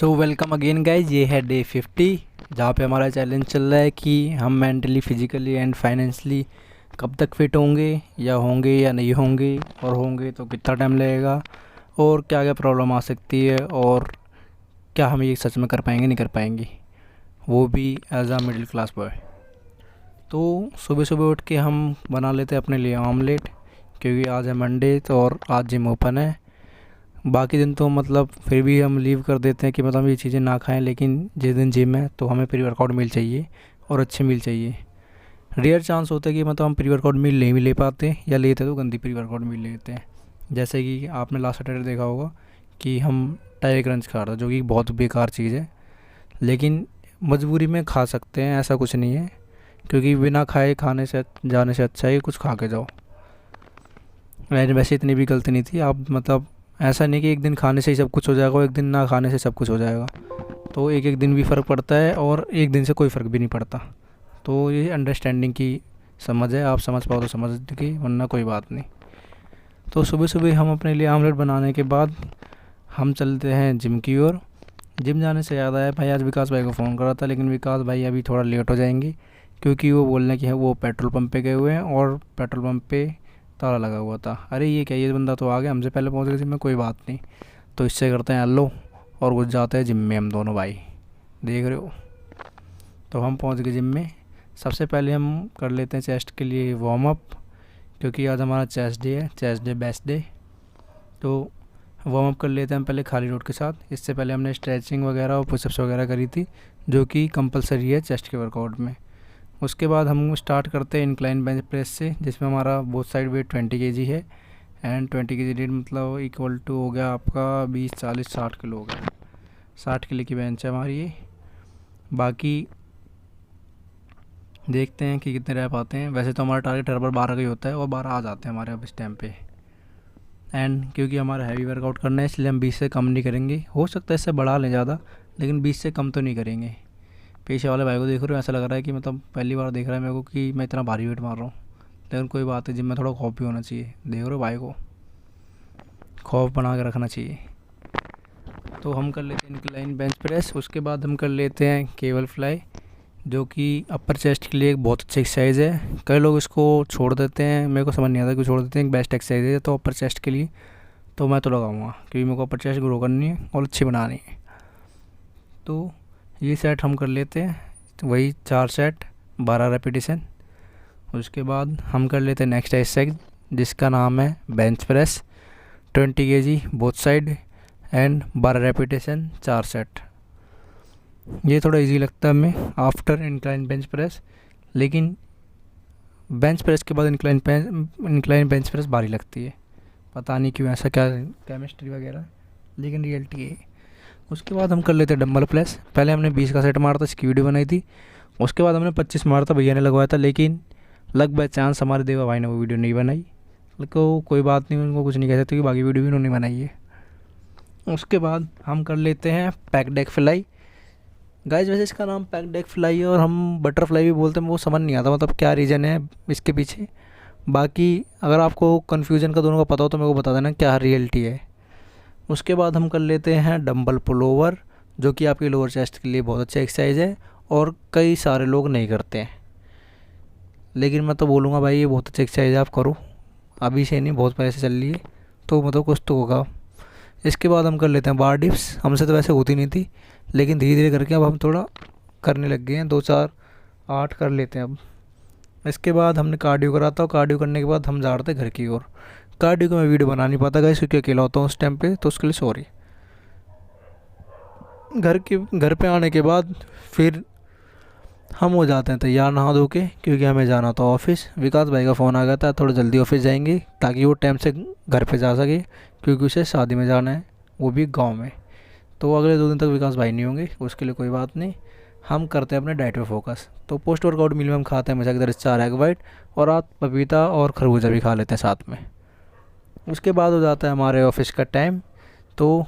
So welcome again guys. ये है day 50 जहाँ पे हमारा चैलेंज चल रहा है कि हम मेंटली, फिजिकली एंड फाइनेंशियली कब तक फिट होंगे या नहीं होंगे, और होंगे तो कितना टाइम लगेगा, और क्या क्या प्रॉब्लम आ सकती है, और क्या हम ये सच में कर पाएंगे नहीं कर पाएंगे, वो भी as a middle class boy. तो सुबह सुबह उठ के हम बना लेते हैं अपने लिए ऑमलेट, क्योंकि आज है मंडे तो और आज जिम ओपन है। बाकी दिन तो मतलब फिर भी हम लीव कर देते हैं कि मतलब ये चीज़ें ना खाएं, लेकिन जिस दिन जिम है तो हमें प्री वर्कआउट मील चाहिए और अच्छी मील चाहिए। रेयर चांस होता है कि मतलब हम प्री वर्कआउट मील नहीं ले पाते, या लेते तो गंदी प्री वर्कआउट मील लेते हैं। जैसे कि आपने लास्ट सैटरडे देखा होगा कि हम टाइगर क्रंच खा रहे थे, जो कि बहुत बेकार चीज़ है, लेकिन मजबूरी में खा सकते हैं, ऐसा कुछ नहीं है। क्योंकि बिना खाए खाने से जाने से अच्छा है कुछ खा के जाओ। वैसे इतनी भी गलती नहीं थी। आप मतलब ऐसा नहीं कि एक दिन खाने से ही सब कुछ हो जाएगा और एक दिन ना खाने से सब कुछ हो जाएगा। तो एक एक दिन भी फ़र्क पड़ता है और एक दिन से कोई फ़र्क भी नहीं पड़ता। तो ये अंडरस्टैंडिंग की समझ है, आप समझ पाओ तो समझ के, वरना कोई बात नहीं। तो सुबह सुबह हम अपने लिए आमलेट बनाने के बाद हम चलते हैं जिम की ओर। जिम जाने से याद आया, भाई आज विकास भाई को फ़ोन करा था, लेकिन विकास भाई अभी थोड़ा लेट हो जाएंगे, क्योंकि वो बोलने की है वो पेट्रोल पंप पे गए हुए हैं और पेट्रोल पंप पे ताला लगा हुआ था। अरे ये क्या, ये बंदा तो आ गया, हमसे पहले पहुंच गए जिम में, कोई बात नहीं। तो इससे करते हैं हेलो और घुस जाते हैं जिम में हम दोनों भाई, देख रहे हो। तो हम पहुंच गए जिम में। सबसे पहले हम कर लेते हैं चेस्ट के लिए वार्म अप, क्योंकि आज हमारा चेस्ट डे है, चेस्ट डे बेस्ट डे। तो वार्म अप कर लेते हैं हम पहले खाली रोड के साथ। इससे पहले हमने स्ट्रेचिंग वगैरह और पुशअप्स वगैरह करी थी, जो कि कंपलसरी है चेस्ट के वर्कआउट में। उसके बाद हम स्टार्ट करते हैं इंक्लाइन बेंच प्रेस से, जिसमें हमारा बोथ साइड वेट 20 kg है एंड 20 kg डेट मतलब इक्वल टू हो गया आपका 20, 40, 60 किलो हो गया। 60 किलो की बेंच है हमारी ये। बाकी देखते हैं कि कितने रह पाते हैं। वैसे तो हमारा टारगेट हर बार 12 का ही होता है और 12 आ जाते हैं हमारे अब इस टाइम पे। एंड क्योंकि हमारा हैवी वर्कआउट करना है, इसलिए हम 20 से कम नहीं करेंगे। हो सकता है इससे बढ़ा लें ज़्यादा, लेकिन 20 से कम तो नहीं करेंगे। पीछे वाले भाई को देख रहे हो, ऐसा लग रहा है कि मतलब पहली बार देख रहा है मेरे को कि मैं इतना भारी वेट मार रहा हूँ, लेकिन कोई बात है, जिम में थोड़ा खौफ भी होना चाहिए। देख रहे हो भाई को, खौफ बना के रखना चाहिए। तो हम कर लेते हैं इंक्लाइन बेंच प्रेस। उसके बाद हम कर लेते हैं केबल फ्लाई, जो कि अपर चेस्ट के लिए एक बहुत अच्छी एक्सरसाइज है। कई लोग इसको छोड़ देते हैं, मेरे को समझ नहीं आता क्यों छोड़ देते हैं। एक बेस्ट एक्सरसाइज है तो अपर चेस्ट के लिए, तो मैं तो लगाऊंगा, क्योंकि मेरे को अपर चेस्ट ग्रो करनी है और अच्छी बनानी है। तो ये सेट हम कर लेते हैं, वही 4 सेट 12 रेपिटेशन। उसके बाद हम कर लेते हैं नेक्स्ट एक्सरसाइज, जिसका नाम है bench press 20 kg both side and 12 repetition 4 set. ये थोड़ा इजी लगता है हमें आफ्टर इंक्लाइन बेंच प्रेस, लेकिन बेंच प्रेस के बाद इंक्लाइन बेंच प्रेस भारी लगती है। पता नहीं क्यों, ऐसा क्या केमिस्ट्री वगैरह, लेकिन रियलिटी है। उसके बाद हम कर लेते हैं डंबल प्रेस। पहले हमने 20 का सेट मारा था, इसकी वीडियो बनाई थी। उसके बाद हमने 25 मारा था, भैया ने लगवाया था, लेकिन लग बाय चांस हमारे देवा भाई ने वो वीडियो नहीं बनाई। लेकिन कोई बात नहीं, उनको कुछ नहीं कह सकते कि बाकी वीडियो भी उन्होंने बनाई है। उसके बाद हम कर लेते हैं पैक डेक फ्लाई। गाइस वैसे इसका नाम पैक डेक फ्लाई है और हम बटरफ्लाई भी बोलते हैं, वो समझ नहीं आता मतलब क्या रीज़न है इसके पीछे। बाकी अगर आपको कन्फ्यूजन का दोनों का पता हो तो मेरे को बता देना क्या रियलिटी है। उसके बाद हम कर लेते हैं डंबल पुल ओवर, जो कि आपकी लोअर चेस्ट के लिए बहुत अच्छा एक्सरसाइज है और कई सारे लोग नहीं करते हैं, लेकिन मैं तो बोलूँगा भाई ये बहुत अच्छा एक्सरसाइज है, आप करो। अभी से नहीं, बहुत पहले से चल रही है, तो मतलब कुछ तो होगा। इसके बाद हम कर लेते हैं बार डिप्स। हमसे तो वैसे होती नहीं थी, लेकिन धीरे धीरे करके अब हम थोड़ा करने लग गए हैं, 2, 4, 8 कर लेते हैं अब। इसके बाद हमने कार्डियो करा था और कार्डियो करने के बाद हम जा रहे थे घर की ओर। कार्डियो को मैं वीडियो बना नहीं पाता गाइस, क्योंकि अकेला होता हूँ उस टाइम पे, तो उसके लिए सॉरी। घर पे आने के बाद फिर हम हो जाते हैं तैयार नहा धो के, क्योंकि हमें जाना था ऑफिस। विकास भाई का फ़ोन आ गया था, थोड़ा जल्दी ऑफिस जाएंगे ताकि वो टाइम से घर पे जा सके, क्योंकि उसे शादी में जाना है, वो भी गांव में। तो अगले 2 दिन तक विकास भाई नहीं होंगे, उसके लिए कोई बात नहीं। हम करते हैं अपने डाइट पे फोकस। तो पोस्ट वर्कआउट मील में हम खाते हैं हमेशा की तरह 4 एग वाइट, और आप पपीता और खरबूजा भी खा लेते हैं साथ में। उसके बाद हो जाता है हमारे ऑफिस का टाइम। तो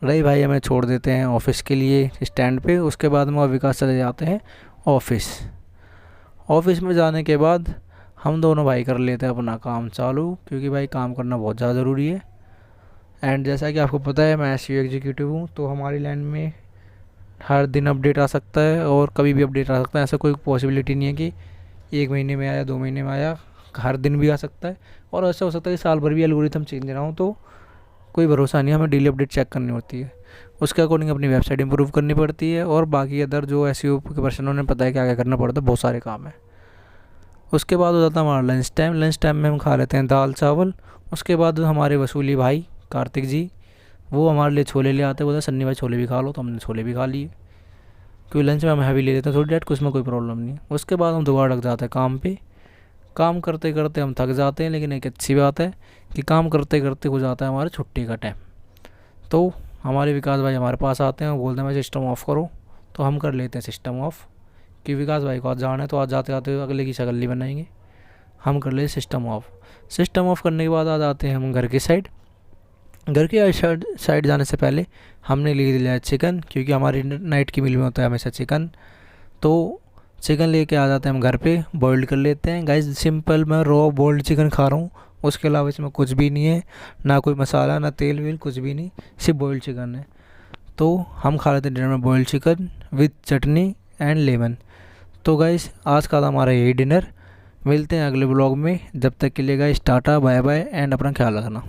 रही भाई हमें छोड़ देते हैं ऑफिस के लिए स्टैंड पे। उसके बाद हम और विकास चले जाते हैं ऑफिस। ऑफिस में जाने के बाद हम दोनों भाई कर लेते हैं अपना काम चालू, क्योंकि भाई काम करना बहुत ज़्यादा ज़रूरी है। एंड जैसा कि आपको पता है मैं एसईओ एग्जीक्यूटिव हूँ, तो हमारी लाइन में हर दिन अपडेट आ सकता है और कभी भी अपडेट आ सकता है। ऐसा कोई पॉसिबिलिटी नहीं है कि 1 महीने में आया, 2 महीने में आया, हर दिन भी आ सकता है। और ऐसा हो सकता है कि साल भर भी एल्गोरिथम चेंज ना हो, तो कोई भरोसा नहीं है, हमें डेली अपडेट चेक करनी होती है। उसके अकॉर्डिंग अपनी वेबसाइट इंप्रूव करनी पड़ती है और बाकी अदर जो एसईओ के पर्सनों ने पता है क्या क्या करना पड़ता है, बहुत सारे काम है। उसके बाद हो जाता है हमारा लंच टाइम। लंच टाइम में हम खा लेते हैं दाल चावल। उसके बाद हमारे वसूली भाई कार्तिक जी, वो हमारे लिए छोले ले आते हैं, बोलते सन्नी भाई छोले भी खा लो, तो हमने छोले भी खा लिए, क्योंकि लंच में हम हैवी ले लेते हैं थोड़ी डाइट, कुछ में कोई प्रॉब्लम नहीं है। उसके बाद हम दोबारा लग जाते हैं काम पे। काम करते करते हम थक जाते हैं, लेकिन एक अच्छी बात है कि काम करते करते हो जाता है हमारा छुट्टी का टाइम। तो हमारे विकास भाई हमारे पास आते हैं और बोलते हैं भाई सिस्टम ऑफ़ करो, तो हम कर लेते हैं सिस्टम ऑफ़, कि विकास भाई को आज जाना है, तो आज जाते आते अगले की शक्ल नहीं बनाएंगे, हम कर ले सिस्टम ऑफ। सिस्टम ऑफ करने के बाद आ जाते हैं हम घर की साइड। घर की साइड जाने से पहले हमने ले लिया चिकन, क्योंकि हमारी नाइट की मील में होता है हमेशा चिकन। तो चिकन लेके आ जाते हैं हम घर पे, बॉइल्ड कर लेते हैं। गाइस सिंपल मैं रॉ बॉइल्ड चिकन खा रहा हूँ, उसके अलावा इसमें कुछ भी नहीं है, ना कोई मसाला, ना तेल वेल, कुछ भी नहीं, सिर्फ बॉइल्ड चिकन है। तो हम खा लेते हैं डिनर में boiled chicken with chutney and lemon. तो गाइस आज का था हमारा यही डिनर। मिलते हैं अगले ब्लॉग में, जब तक के लिए guys tata bye bye and अपना ख्याल रखना।